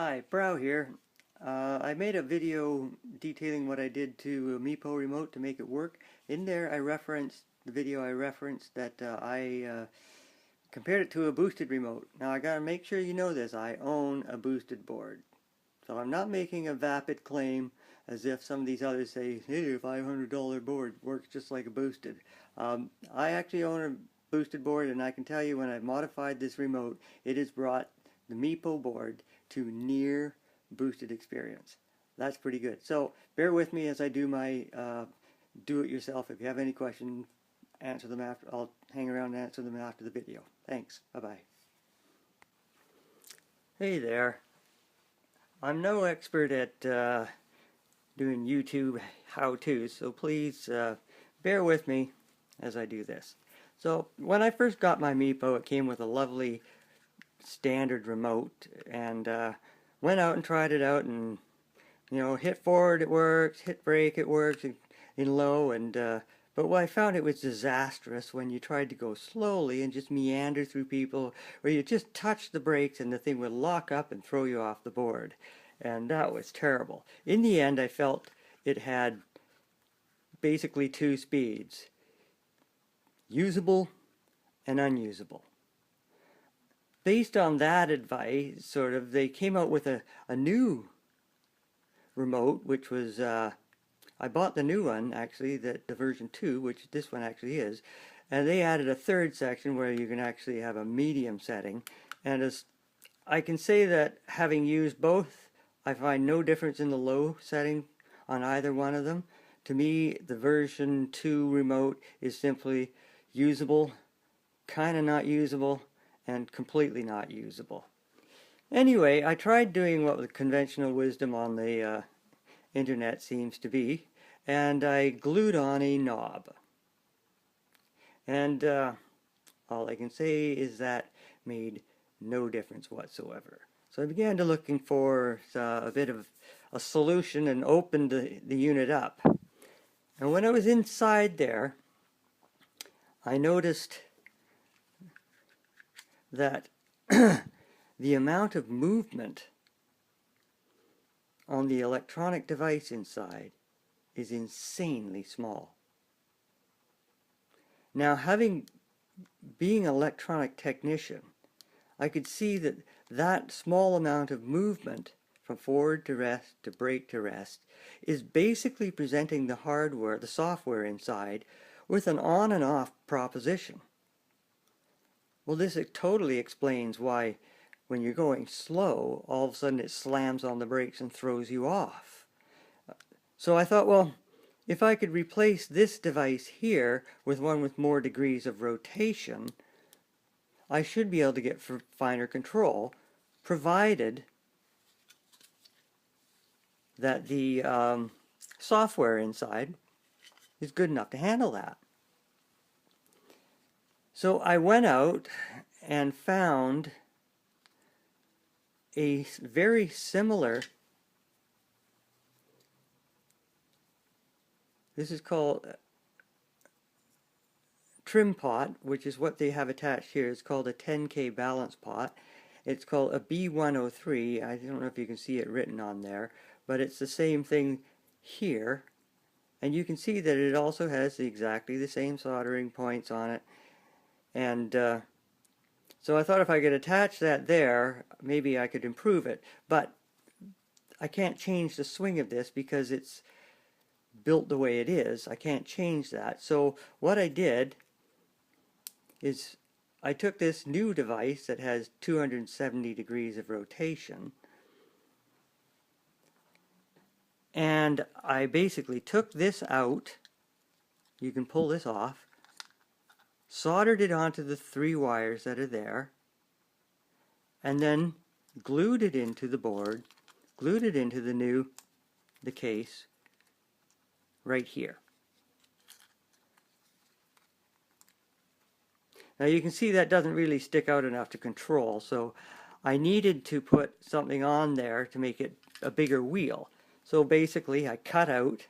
Hi, Brow here. I made a video detailing what I did to Meepo Remote to make it work. In there the video I referenced that I compared it to a boosted remote. Now I gotta make sure you know this, I own a boosted board. So I'm not making a vapid claim as if some of these others say, hey, a $500 board works just like a boosted. I actually own a boosted board, and I can tell you when I've modified this remote, it has brought the Meepo board to near boosted experience. That's pretty good. So bear with me as I do my do-it-yourself. If you have any questions, answer them after. I'll hang around and answer them after the video. Thanks. Bye-bye. Hey there. I'm no expert at doing YouTube how-tos, so please bear with me as I do this. So when I first got my Meepo, it came with a lovely standard remote, and went out and tried it out, and hit forward it works, hit brake it works in low, and but what I found, it was disastrous when you tried to go slowly and just meander through people, where you just touch the brakes and the thing would lock up and throw you off the board, and that was terrible. In the end, I felt it had basically two speeds: usable and unusable. Based on that advice, they came out with a new remote, which was, I bought the new one, actually, the version 2, which this one actually is, and they added a third section where you can actually have a medium setting. And as I can say that, having used both, I find no difference in the low setting on either one of them. To me, the version 2 remote is simply usable, kind of not usable, and completely not usable. Anyway, I tried doing what the conventional wisdom on the internet seems to be, and I glued on a knob. And all I can say is that made no difference whatsoever. So I began to looking for a bit of a solution and opened the unit up. And when I was inside there, I noticed that the amount of movement on the electronic device inside is insanely small. Now, being an electronic technician, I could see that small amount of movement from forward to rest to brake to rest is basically presenting the hardware, the software inside, with an on and off proposition. Well, this totally explains why when you're going slow, all of a sudden it slams on the brakes and throws you off. So I thought, well, if I could replace this device here with one with more degrees of rotation, I should be able to get finer control, provided that the software inside is good enough to handle that. So I went out and found a very similar, this is called trim pot, which is what they have attached here. It's called a 10K balance pot. It's called a B103. I don't know if you can see it written on there, but it's the same thing here. And you can see that it also has exactly the same soldering points on it. And so I thought if I could attach that there, maybe I could improve it. But I can't change the swing of this because it's built the way it is. I can't change that. So what I did is I took this new device that has 270 degrees of rotation, and I basically took this out. You can pull this off. Soldered it onto the 3 wires that are there, and then glued it into the board, glued it into the case right here. Now you can see that doesn't really stick out enough to control, so I needed to put something on there to make it a bigger wheel. So basically I cut out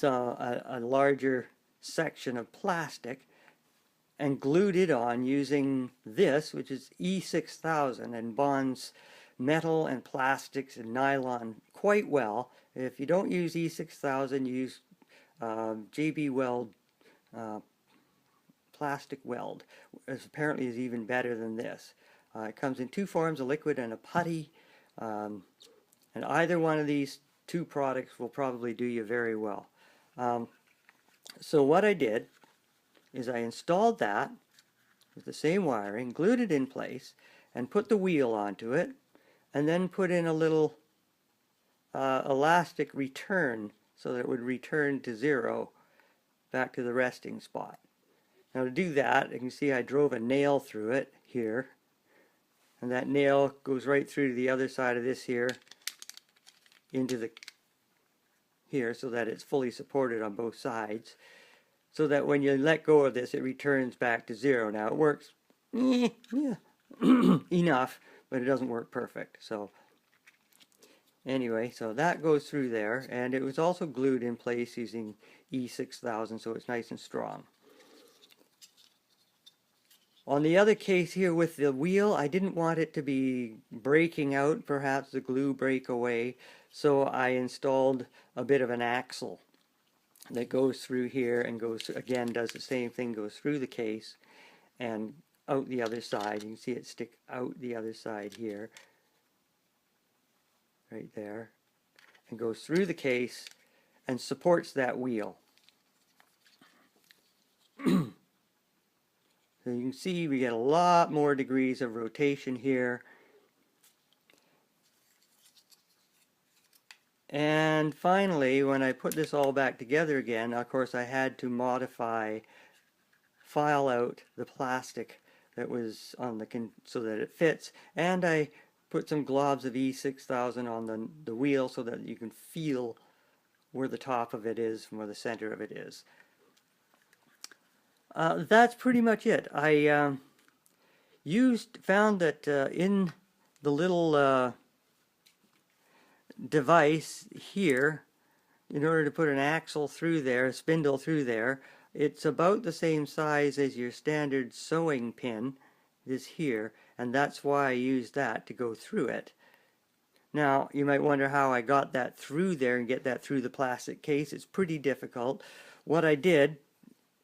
a larger section of plastic and glued it on using this, which is E6000, and bonds metal and plastics and nylon quite well. If you don't use E6000, use JB Weld Plastic Weld, which apparently is even better than this. It comes in two forms, a liquid and a putty, and either one of these two products will probably do you very well. So what I did is I installed that with the same wiring, glued it in place, and put the wheel onto it, and then put in a little elastic return so that it would return to zero back to the resting spot. Now to do that, you can see I drove a nail through it here, and that nail goes right through to the other side of this here into the here so that it's fully supported on both sides, so that when you let go of this it returns back to zero. Now it works enough, but it doesn't work perfect. So anyway, so that goes through there, and it was also glued in place using E6000, so it's nice and strong. On the other case here with the wheel, I didn't want it to be breaking out, perhaps the glue break away, so I installed a bit of an axle that goes through here and goes, again, does the same thing, goes through the case and out the other side. You can see it stick out the other side here, right there, and goes through the case and supports that wheel. So you can see we get a lot more degrees of rotation here. And finally, when I put this all back together again, of course I had to file out the plastic that was on the so that it fits, and I put some globs of E6000 on the wheel so that you can feel where the top of it is and where the center of it is. That's pretty much it. I found that in the little device here, in order to put an axle through there, a spindle through there, it's about the same size as your standard sewing pin, this here, and that's why I used that to go through it. Now, you might wonder how I got that through there and get that through the plastic case. It's pretty difficult. What I did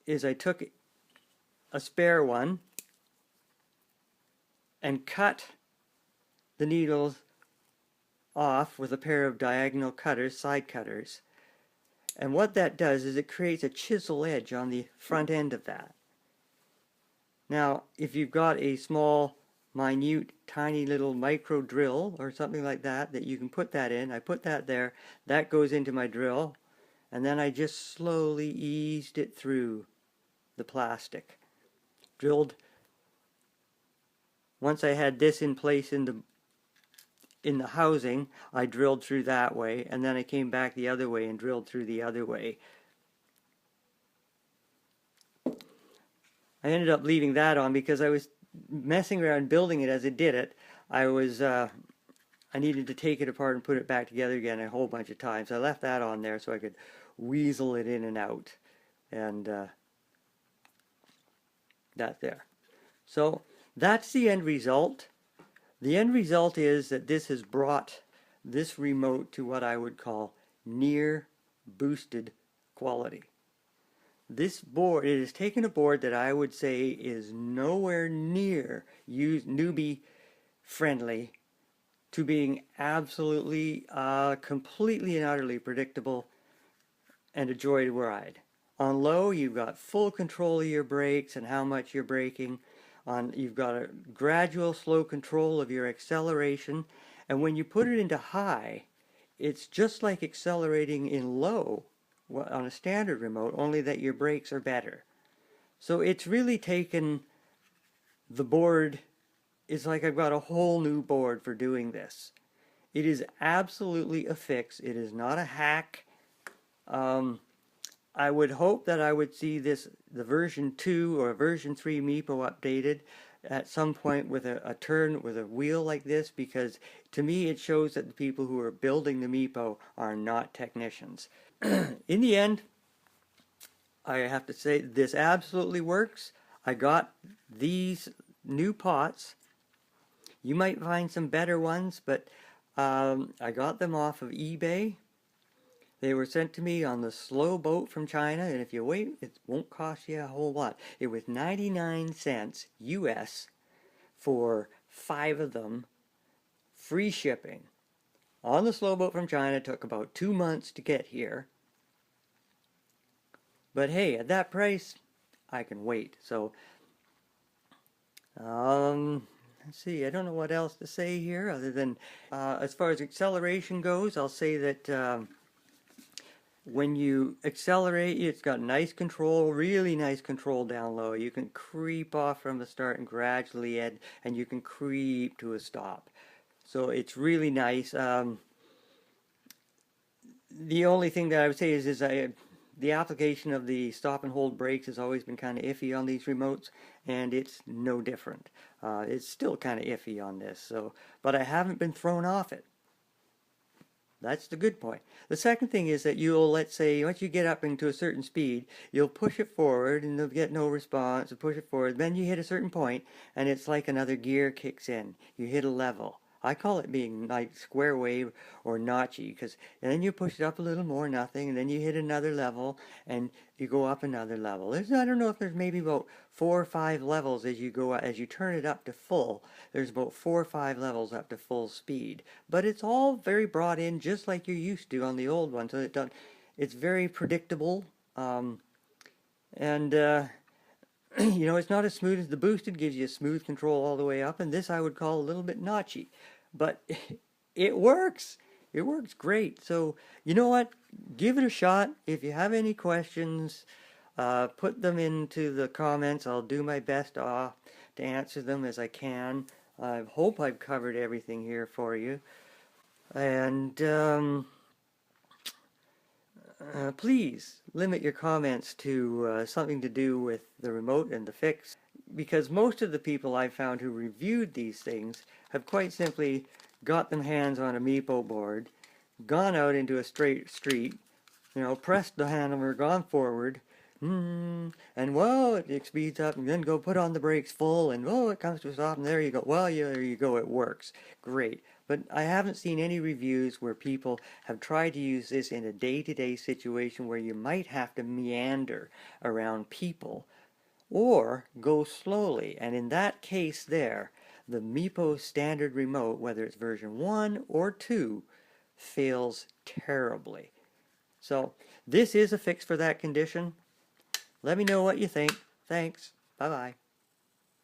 is I took a spare one and cut the needles off with a pair of diagonal cutters, side cutters. And what that does is it creates a chisel edge on the front end of that. Now, if you've got a small, minute, tiny little micro drill or something like that, that you can put that in, I put that there, that goes into my drill, and then I just slowly eased it through the plastic. Drilled, once I had this in place in the housing, I drilled through that way, and then I came back the other way and drilled through the other way. I ended up leaving that on because I was messing around building it as I did it. I needed to take it apart and put it back together again a whole bunch of times. I left that on there so I could weasel it in and out, and that there. So that's the end result. The end result is that this has brought this remote to what I would call near boosted quality. This board, it has taken a board that I would say is nowhere near newbie friendly to being absolutely, completely and utterly predictable and a joy to ride. On low, you've got full control of your brakes and how much you're braking. You've got a gradual, slow control of your acceleration. And when you put it into high, it's just like accelerating in low on a standard remote, only that your brakes are better. So it's really taken the board. It's like I've got a whole new board for doing this. It is absolutely a fix. It is not a hack. I would hope that I would see the version 2 or version 3 Meepo updated at some point with a turn with a wheel like this, because to me it shows that the people who are building the Meepo are not technicians. In the end, I have to say this absolutely works. I got these new pots. You might find some better ones, but I got them off of eBay. They were sent to me on the slow boat from China, and if you wait, it won't cost you a whole lot. It was 99 cents US for 5 of them, free shipping. On the slow boat from China, it took about 2 months to get here. But hey, at that price, I can wait. So, let's see, I don't know what else to say here other than as far as acceleration goes, I'll say that when you accelerate, it's got nice control, really nice control down low. You can creep off from the start and gradually add, and you can creep to a stop. So it's really nice. The only thing that I would say is the application of the stop and hold brakes has always been kind of iffy on these remotes, and it's no different. It's still kind of iffy on this, so, but I haven't been thrown off it. That's the good point. The second thing is that you'll, let's say, once you get up into a certain speed, you'll push it forward and you'll get no response, and push it forward. Then you hit a certain point, and it's like another gear kicks in. You hit a level. I call it being like square wave or notchy, because then you push it up a little more, nothing, and then you hit another level, and you go up another level. I don't know if there's maybe about 4 or 5 levels as you go, as you turn it up to full. There's about 4 or 5 levels up to full speed, but it's all very brought in just like you're used to on the old one, so it's very predictable, and you know, it's not as smooth as the boosted. Gives you a smooth control all the way up, and this I would call a little bit notchy, but it works. It works great. So you know what? Give it a shot. If you have any questions, put them into the comments. I'll do my best to answer them as I can. I hope I've covered everything here for you, and please limit your comments to something to do with the remote and the fix, because most of the people I've found who reviewed these things have quite simply got them hands on a Meepo board, gone out into a straight street, you know, pressed the handlebar, gone forward, and whoa, it speeds up, and then go put on the brakes full, and whoa, it comes to a stop, and there you go. Well, yeah, there you go, it works. Great. But I haven't seen any reviews where people have tried to use this in a day-to-day situation where you might have to meander around people or go slowly. And in that case there, the Meepo standard remote, whether it's version 1 or 2, fails terribly. So this is a fix for that condition. Let me know what you think. Thanks. Bye-bye.